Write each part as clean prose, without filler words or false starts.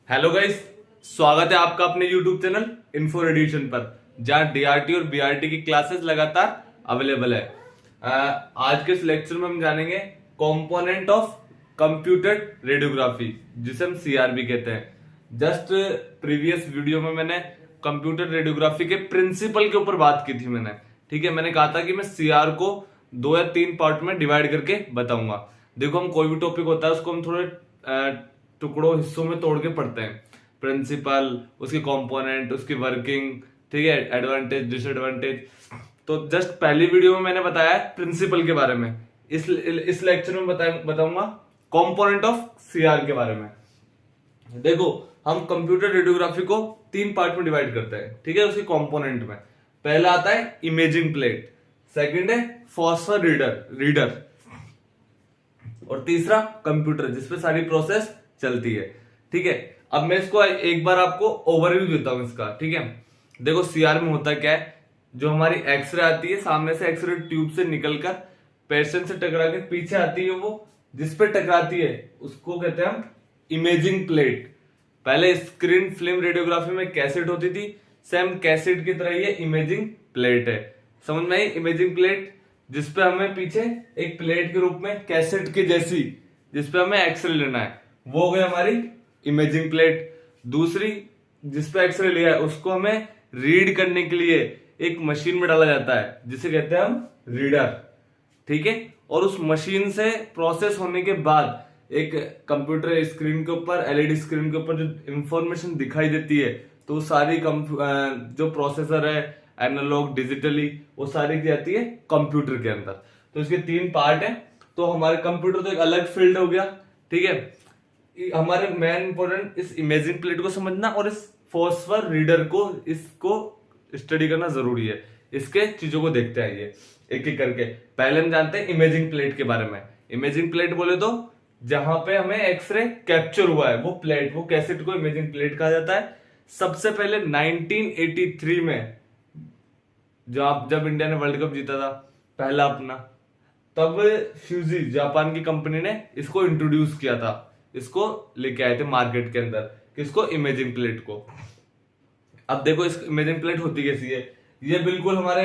Hello guys, स्वागत है आपका अपने YouTube चैनल इन्फो एडिशन पर, जहां डीआरटी और बीआरटी की क्लासेस लगातार अवेलेबल है। आज के इस लेक्चर में हम जानेंगे कंपोनेंट ऑफ कंप्यूटर रेडियोग्राफी, जिसे हम सीआरबी कहते हैं। जस्ट प्रीवियस वीडियो में मैंने कंप्यूटर रेडियोग्राफी के प्रिंसिपल के ऊपर बात की थी मैंने। ठीक है, मैंने कहा था कि मैं सीआर को 2 या 3 पार्ट में डिवाइड करके बताऊंगा। देखो, हम कोई भी टॉपिक होता है उसको हम थोड़े टुकड़ों हिस्सों में तोड़ के पढ़ते हैं। प्रिंसिपल, उसके कंपोनेंट, उसकी वर्किंग, ठीक है, एडवांटेज डिसएडवांटेज। तो जस्ट पहली वीडियो में मैंने बताया प्रिंसिपल के बारे में। इस लेक्चर में बताऊंगा कंपोनेंट ऑफ सीआर के बारे में। देखो, हम कंप्यूटर रेडियोग्राफी को 3 पार्ट में डिवाइड करते हैं, ठीक है, उसके कंपोनेंट में। पहला आता है इमेजिंग प्लेट, सेकंड है फॉस्फर रीडर और तीसरा कंप्यूटर, जिसपे सारी प्रोसेस चलती है। ठीक है, अब मैं इसको एक बार आपको ओवरव्यू देता हूं इसका। ठीक है, देखो सीआर में होता क्या है, जो हमारी एक्सरे आती है सामने से, एक्सरे ट्यूब से निकलकर पेशेंट से टकरा के पीछे आती है, वो जिसपे टकराती है उसको कहते हैं हम इमेजिंग प्लेट। पहले स्क्रीन फिल्म रेडियोग्राफी में कैसेट होती थी, सेम कैसेट की तरह ये इमेजिंग प्लेट है। समझ में आई? इमेजिंग प्लेट जिसपे हमें पीछे एक प्लेट के रूप में कैसेट के जैसी, जिसपे हमें एक्सरे लेना है, वो हो गई हमारी इमेजिंग प्लेट। दूसरी जिसपे एक्सरे लिया है उसको हमें रीड करने के लिए एक मशीन में डाला जाता है, जिसे कहते हैं हम रीडर। ठीक है, और उस मशीन से प्रोसेस होने के बाद एक कंप्यूटर स्क्रीन के ऊपर, एलईडी स्क्रीन के ऊपर जो इंफॉर्मेशन दिखाई देती है, तो सारी जो प्रोसेसर है, एनालॉग, डिजिटली, वो सारी की जाती है कंप्यूटर के अंदर। तो इसके 3 पार्ट है। तो हमारे कंप्यूटर तो एक अलग फील्ड हो गया। ठीक है, हमारे मेन इंपॉर्टेंट इस इमेजिंग प्लेट को समझना और इस फॉस्फर रीडर को, इसको स्टडी करना जरूरी है। इसके चीजों को देखते हैं ये एक एक करके। पहले हम जानते हैं इमेजिंग प्लेट के बारे में। इमेजिंग प्लेट बोले तो जहां पे हमें एक्सरे कैप्चर हुआ है वो प्लेट, वो कैसेट को इमेजिंग प्लेट कहा जाता है। सबसे पहले 1983 में जब इंडिया ने वर्ल्ड कप जीता था पहला अपना, तब फ्यूजी जापान की कंपनी ने इसको इंट्रोड्यूस किया था, इसको लेके आए थे मार्केट के अंदर, किसको? इमेजिंग प्लेट को। अब देखो इस इमेजिंग प्लेट होती कैसी है। ये बिल्कुल हमारे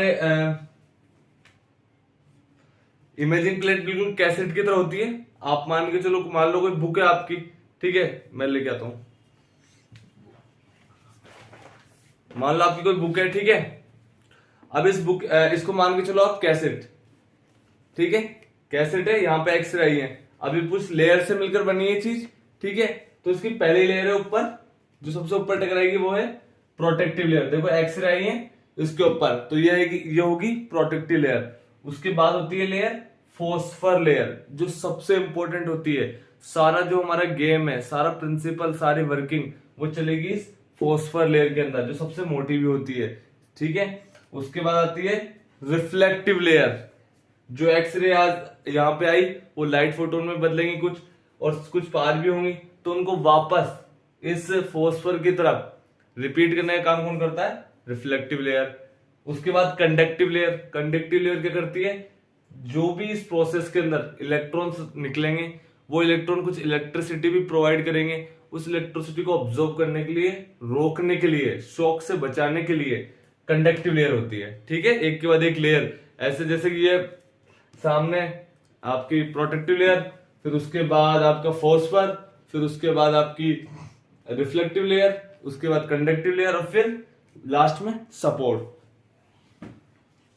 इमेजिंग प्लेट बिल्कुल कैसेट की तरह होती है। आप मान के चलो, मान लो कोई बुक है आपकी, ठीक है, मैं लेके आता हूं। मान लो आपकी कोई बुक है, ठीक है। अब इसको मान के चलो आप कैसेट, ठीक है, कैसेट है, यहाँ पे एक्सरे आई है। अभी कुछ लेयर से मिलकर बनी है चीज, ठीक है। तो इसकी पहली लेयर है ऊपर, जो सबसे ऊपर टकराएगी वो है प्रोटेक्टिव लेयर। देखो एक्सरे आई है इसके ऊपर, तो ये होगी प्रोटेक्टिव लेयर। उसके बाद होती है लेयर फॉस्फर लेयर, जो सबसे इंपॉर्टेंट होती है। सारा जो हमारा गेम है, सारा प्रिंसिपल, सारी वर्किंग, वो चलेगी इस फॉस्फर लेयर के अंदर, जो सबसे मोटी भी होती है। ठीक है, उसके बाद आती है रिफ्लेक्टिव लेयर। जो एक्सरे आज यहाँ पे आई वो लाइट फोटोन में बदलेंगी कुछ, और कुछ पार भी होंगी, तो उनको वापस इस फॉस्फर की तरफ रिपीट करने का काम कौन करता है? Reflective layer. उसके बाद कंडक्टिव लेयर। कंडक्टिव लेयर क्या करती है? जो भी इस प्रोसेस के अंदर इलेक्ट्रॉन्स निकलेंगे, वो इलेक्ट्रॉन कुछ इलेक्ट्रिसिटी भी प्रोवाइड करेंगे। उस इलेक्ट्रिसिटी को ऑब्जॉर्व करने के लिए, रोकने के लिए, शॉक से बचाने के लिए कंडक्टिव लेयर होती है। ठीक है, एक के बाद एक लेयर, ऐसे जैसे कि ये सामने आपकी प्रोटेक्टिव लेयर, फिर उसके बाद आपका फॉस्फर, फिर उसके बाद आपकी रिफ्लेक्टिव लेयर, उसके बाद कंडक्टिव लेयर, और फिर लास्ट में सपोर्ट।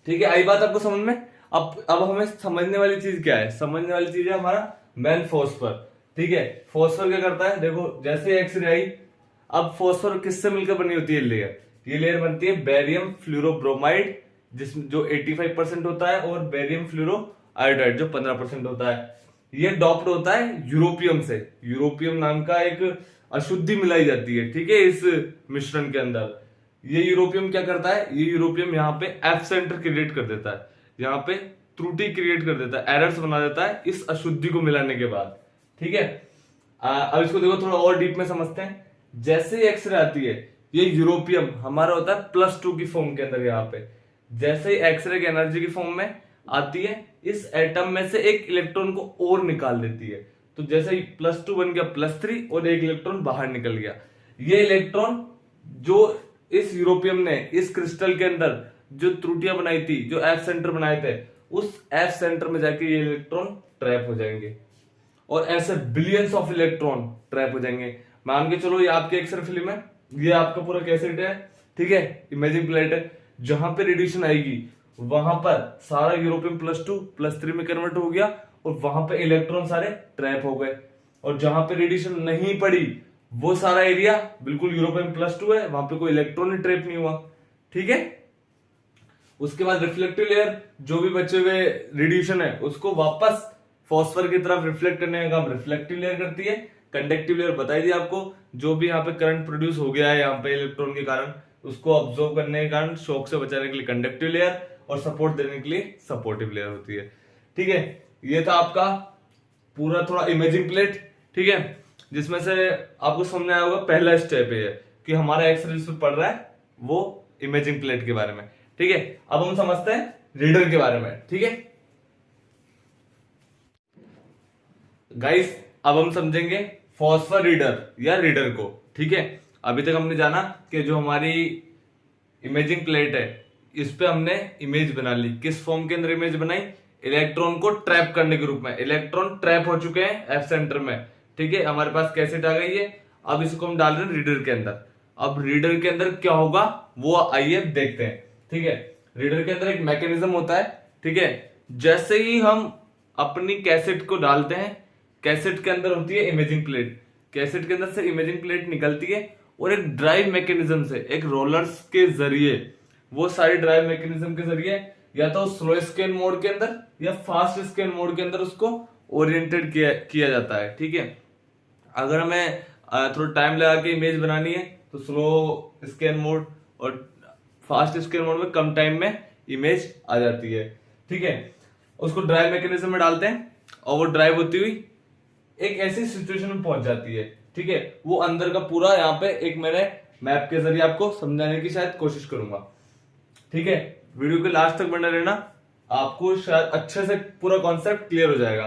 ठीक है, आई बात आपको समझ में? अब हमें समझने वाली चीज क्या है? समझने वाली चीज है हमारा मेन फॉस्फर। ठीक है, फॉस्फर क्या करता है? देखो जैसे एक्सरे आई, अब फॉस्फर किससे मिलकर बनी होती है लेयर? ये लेयर बनती है बेरियम फ्लोरोब्रोमाइड, जिसमें जो 85% होता है, और बेरियम फ्लोरो आयोडाइड जो 15% होता है। ये डॉप्ड होता है यूरोपियम से। यूरोपियम नाम का एक अशुद्धि मिलाई जाती है, ठीक है, इस मिश्रण के अंदर। ये यूरोपियम क्या करता है? ये यूरोपियम यहाँ पे एफ सेंटर क्रिएट कर देता है, यहाँ पे त्रुटि क्रिएट कर देता है, एरर्स बना देता है इस अशुद्धि को मिलाने के बाद। ठीक है, अब इसको देखो थोड़ा और डीप में समझते हैं। जैसे ही एक्सरे आती है, ये यूरोपियम हमारा होता है +2 की फॉर्म के अंदर। यहाँ पे जैसे ही एक्सरे की एनर्जी की फॉर्म में आती है, इस एटम में से एक इलेक्ट्रॉन को और निकाल देती है। तो जैसे ही +2 बन गया +3, और एक इलेक्ट्रॉन बाहर निकल गया। ये इलेक्ट्रॉन जो इस यूरोपियम ने इस क्रिस्टल के अंदर जो त्रुटियां बनाई थी, जो एफ सेंटर बनाए थे, उस एफ सेंटर में जाके ये इलेक्ट्रॉन ट्रैप हो जाएंगे और ऐसे बिलियंस ऑफ इलेक्ट्रॉन ट्रैप हो जाएंगे। मान के चलो ये आपकी एक्सरे फिल्म है, ये आपका पूरा कैसेट है, ठीक है, इमेजिंग प्लेट है। जहां पे रेडिएशन आएगी वहां पर सारा यूरोपियम +2 +3 में कन्वर्ट हो गया और वहां पे इलेक्ट्रॉन सारे ट्रैप हो गए। और जहां पे रेडिएशन नहीं पड़ी वो सारा एरिया बिल्कुल यूरोपियम +2 है, वहां पे कोई इलेक्ट्रॉन ही ट्रैप नहीं हुआ, ठीक है। उसके बाद रिफ्लेक्टिव लेयर, जो भी बचे हुए रेडिएशन है उसको वापस फॉस्फर की तरफ रिफ्लेक्ट करने का काम रिफ्लेक्टिव लेयर करती है। कंडक्टिव लेयर बताई दी आपको, जो भी यहाँ पे करंट प्रोड्यूस हो गया है यहाँ पे इलेक्ट्रॉन के कारण, उसको ऑब्जॉर्व करने के कारण शॉक से बचाने के लिए कंडक्टिव लेयर और सपोर्ट देने के लिए सपोर्टिव लेयर होती है, ठीक है। ये था आपका पूरा थोड़ा इमेजिंग प्लेट, ठीक है, जिसमें से आपको समझ आया होगा पहला स्टेप ये है कि हमारा एक्सरे जिस पे पढ़ रहा है वो इमेजिंग प्लेट के बारे में, ठीक है। अब हम समझते हैं रीडर के बारे में, ठीक है गाइस। अब हम समझेंगे फॉस्फर रीडर या रीडर को, ठीक है। अभी तक हमने जाना कि जो हमारी इमेजिंग प्लेट है इस पे हमने इमेज बना ली। किस फॉर्म के अंदर इमेज बनाई? इलेक्ट्रॉन को ट्रैप करने के रूप में। इलेक्ट्रॉन ट्रैप हो चुके हैं एफ सेंटर में, ठीक है, हमारे पास कैसेट आ गई है। अब इसको हम डाल रहे हैं रीडर के अंदर। अब रीडर के अंदर क्या होगा वो आइए देखते हैं, ठीक है। रीडर के अंदर एक मैकेनिज्म होता है, ठीक है। जैसे ही हम अपनी कैसेट को डालते हैं, कैसेट के अंदर होती है इमेजिंग प्लेट, कैसेट के अंदर से इमेजिंग प्लेट निकलती है और एक ड्राइव मैकेनिज्म से, एक रोलर्स के जरिए, वो सारी ड्राइव मैकेनिज्म के जरिए या तो स्लो स्कैन मोड के अंदर या फास्ट स्कैन मोड के अंदर उसको ओरिएंटेड किया जाता है, ठीक है। अगर हमें थोड़ा टाइम लगा के इमेज बनानी है तो स्लो स्कैन मोड, और फास्ट स्कैन मोड में कम टाइम में इमेज आ जाती है, ठीक है। उसको ड्राइव मैकेनिज्म में डालते हैं और वो ड्राइव होती हुई एक ऐसी सिचुएशन में पहुंच जाती है, ठीक है। वो अंदर का पूरा यहाँ पे एक मैंने मैप के जरिए आपको समझाने की शायद कोशिश करूंगा, ठीक है। वीडियो के लास्ट तक बने रहना, आपको शायद अच्छे से पूरा कॉन्सेप्ट क्लियर हो जाएगा।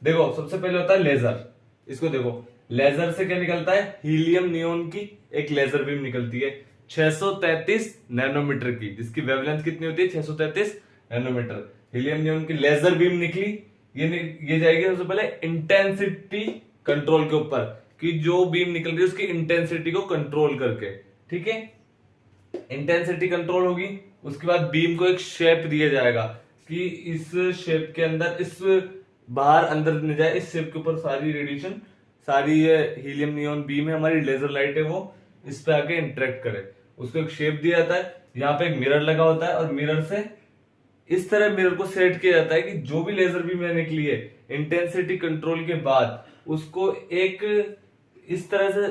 देखो सबसे पहले होता है लेजर। इसको देखो, लेजर से क्या निकलता है? हीलियम नियोन की एक लेजर बीम निकलती है 633 नैनोमीटर की, जिसकी वेवलेंथ कितनी होती है? 633 नैनोमीटर। हीलियम नियोन की लेजर बीम निकली, ये जाएगी सबसे पहले इंटेंसिटी कंट्रोल के ऊपर, कि जो बीम निकल रही है उसकी इंटेंसिटी को कंट्रोल करके, ठीक है। इंटेंसिटी कंट्रोल होगी, उसके बाद बीम को एक शेप दिया जाएगा कि इस शेप के अंदर, इस बाहर अंदर न जाए, इस शेप के ऊपर सारी रेडिएशन, सारी ये हीलियम नियोन बीम है हमारी, लेजर लाइट है, वो इस पे आके इंटरेक्ट करे, उसको एक शेप दिया जाता है। यहाँ पे एक मिरर लगा होता है और मिरर से इस तरह मिरर को सेट किया जाता है कि जो भी लेजर बीम निकली है इंटेंसिटी कंट्रोल के बाद, उसको एक इस तरह से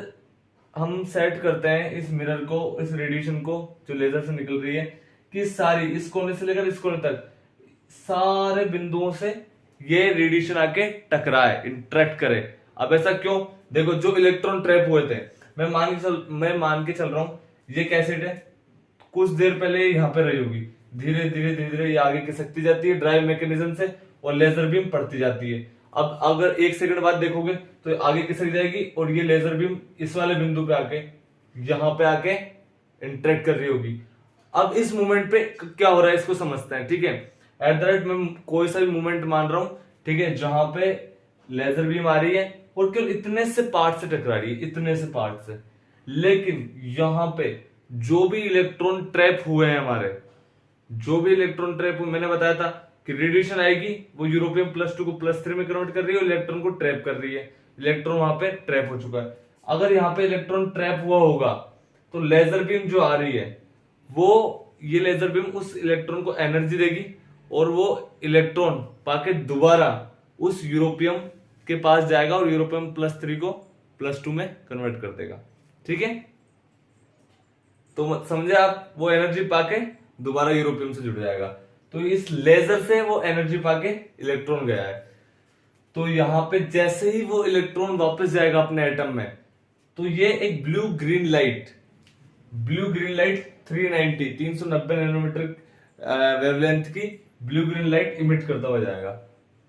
हम सेट करते हैं इस मिरर को, इस रेडिएशन को जो लेजर से निकल रही है, कि सारी इस कोने से लेकर इस कोने तक सारे बिंदुओं से ये रेडिएशन आके टकराए, इंटरेक्ट करे। अब ऐसा क्यों? देखो जो इलेक्ट्रॉन ट्रैप हुए थे, मैं मान के चल रहा हूं ये कैसेट है, कुछ देर पहले यहाँ पे रही होगी, धीरे धीरे धीरे धीरे ये आगे खिसकती जाती है ड्राइव मैकेनिज्म से और लेजर बीम पड़ती जाती है। अब अगर 1 सेकंड बाद देखोगे तो आगे खिसक जाएगी और ये लेजर बीम इस वाले बिंदु पे आके, यहाँ पे आके इंटरेक्ट कर रही होगी। अब इस मोमेंट पे क्या हो रहा है इसको समझते हैं, ठीक है। एट द रेट मैं कोई सा भी मोमेंट मान रहा हूं, ठीक है, जहां पे लेजर बीम आ रही है और केवल इतने से पार्ट से टकरा रही है, इतने से पार्ट से, लेकिन यहां पे जो भी इलेक्ट्रॉन ट्रैप हुए हैं हमारे, जो भी इलेक्ट्रॉन ट्रैप हुए, मैंने बताया था कि रेडिएशन आएगी वो यूरोपियम +2 को +3 में कन्वर्ट कर रही है और इलेक्ट्रॉन को ट्रैप कर रही है। इलेक्ट्रॉन वहां पे ट्रैप हो चुका है। अगर यहाँ पे इलेक्ट्रॉन ट्रैप हुआ होगा तो लेजर बीम जो आ रही है वो, ये लेजर बीम उस इलेक्ट्रॉन को एनर्जी देगी और वो इलेक्ट्रॉन पाके दोबारा उस यूरोपियम के पास जाएगा और यूरोपियम +3 को +2 में कन्वर्ट कर देगा, ठीक है। तो समझे आप, वो एनर्जी पाके दोबारा यूरोपियम से जुड़ जाएगा। तो इस लेजर से वो एनर्जी पाके इलेक्ट्रॉन गया है। तो यहां पे जैसे ही वो इलेक्ट्रॉन वापस जाएगा अपने एटम में, तो ये एक blue green light 390 nanometre wavelength की ब्लू ग्रीन लाइट इमिट करता हुआ जाएगा,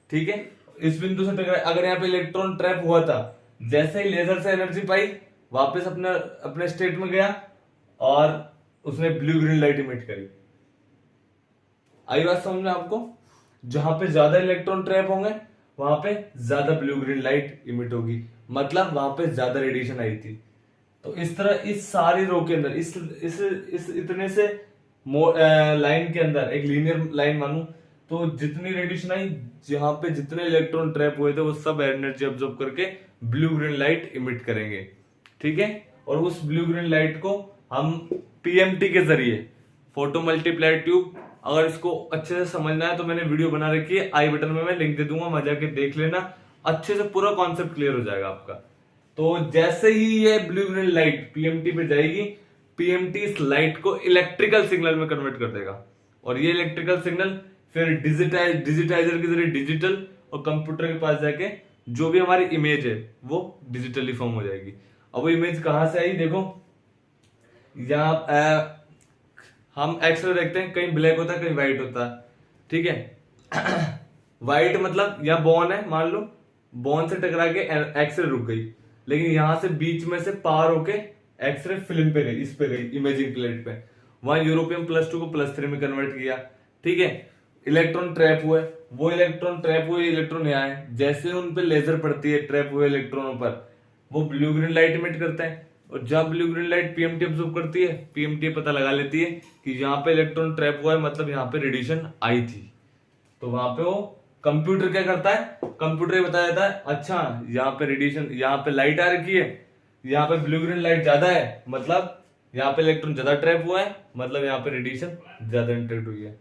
ठीक है। इस बिंदु से टकराए, अगर यहाँ पे इलेक्ट्रॉन ट्रैप हुआ था, जैसे ही लेजर से एनर्जी पाई वापस अपने अपने स्टेट में गया और उसने ब्लू ग्रीन लाइट इमिट करी। आई बात समझ में आपको? जहां पे ज्यादा इलेक्ट्रॉन ट्रैप होंगे वहां पे ज्यादा ब्लू ग्रीन लाइट इमिट होगी, मतलब वहां पे ज्यादा रेडिएशन आई थी। तो इस तरह इस सारी रो के अंदर इस इतने से लाइन के अंदर एक लीनियर लाइन मानू तो जितनी रेडिएशन आई, जहां पे जितने इलेक्ट्रॉन ट्रैप हुए थे वो सब एनर्जी अब्सॉर्ब करके ब्लू ग्रीन लाइट इमिट करेंगे। ठीक है, और उस ब्लू ग्रीन लाइट को हम पीएमटी के जरिए, फोटो मल्टीप्लाई ट्यूब, अगर इसको अच्छे से समझना है तो मैंने वीडियो बना रखी है, आई बटन में मैं लिंक दे दूंगा, मजा के देख लेना, अच्छे से पूरा कॉन्सेप्ट क्लियर हो जाएगा आपका। तो जैसे ही ये ब्लू ग्रीन लाइट पीएमटी पे जाएगी, पीएमटी इस लाइट को इलेक्ट्रिकल सिग्नल में कन्वर्ट कर देगा, और ये इलेक्ट्रिकल सिग्नल फिर डिजिटाइजर के जरिए डिजिटल, और कंप्यूटर के पास जाके जो भी हमारी इमेज है वो डिजिटली फॉर्म हो जाएगी। अब वो इमेज कहां से आई देखो, यहाँ हम एक्सरे देखते हैं, कहीं ब्लैक होता है कहीं व्हाइट होता है। ठीक है, व्हाइट मतलब यहाँ बॉन है, मान लो बॉन से टकरा के एक्सरे रुक गई, लेकिन यहां से बीच में से पार होके एक्सरे फिल्म पे गई, इस पे गई इमेजिंग प्लेट पे, वहां यूरोपियम +2 को +3 में कन्वर्ट किया। ठीक है, इलेक्ट्रॉन ट्रैप हुए, वो इलेक्ट्रॉन ट्रैप हुए इलेक्ट्रॉन यहाँ है, जैसे उन पे लेजर पड़ती है ट्रैप हुए इलेक्ट्रॉनों पर, वो ब्लू ग्रीन लाइट इमिट करते हैं, और जब blue green light PMT absorb करती है, पीएमटी पता लगा लेती है कि यहाँ पे इलेक्ट्रॉन ट्रैप हुआ है, मतलब यहाँ पे रेडिएशन आई थी। तो वहां पे वो कंप्यूटर क्या करता है, कंप्यूटर बता देता है अच्छा यहाँ पे रेडिएशन, यहाँ पे लाइट आ रखी है, यहाँ पे ब्लू ग्रीन लाइट ज्यादा है, मतलब यहाँ पे इलेक्ट्रॉन ज्यादा ट्रैप हुआ है, मतलब यहाँ पे रेडिएशन ज्यादा इंटरेक्ट हुई है।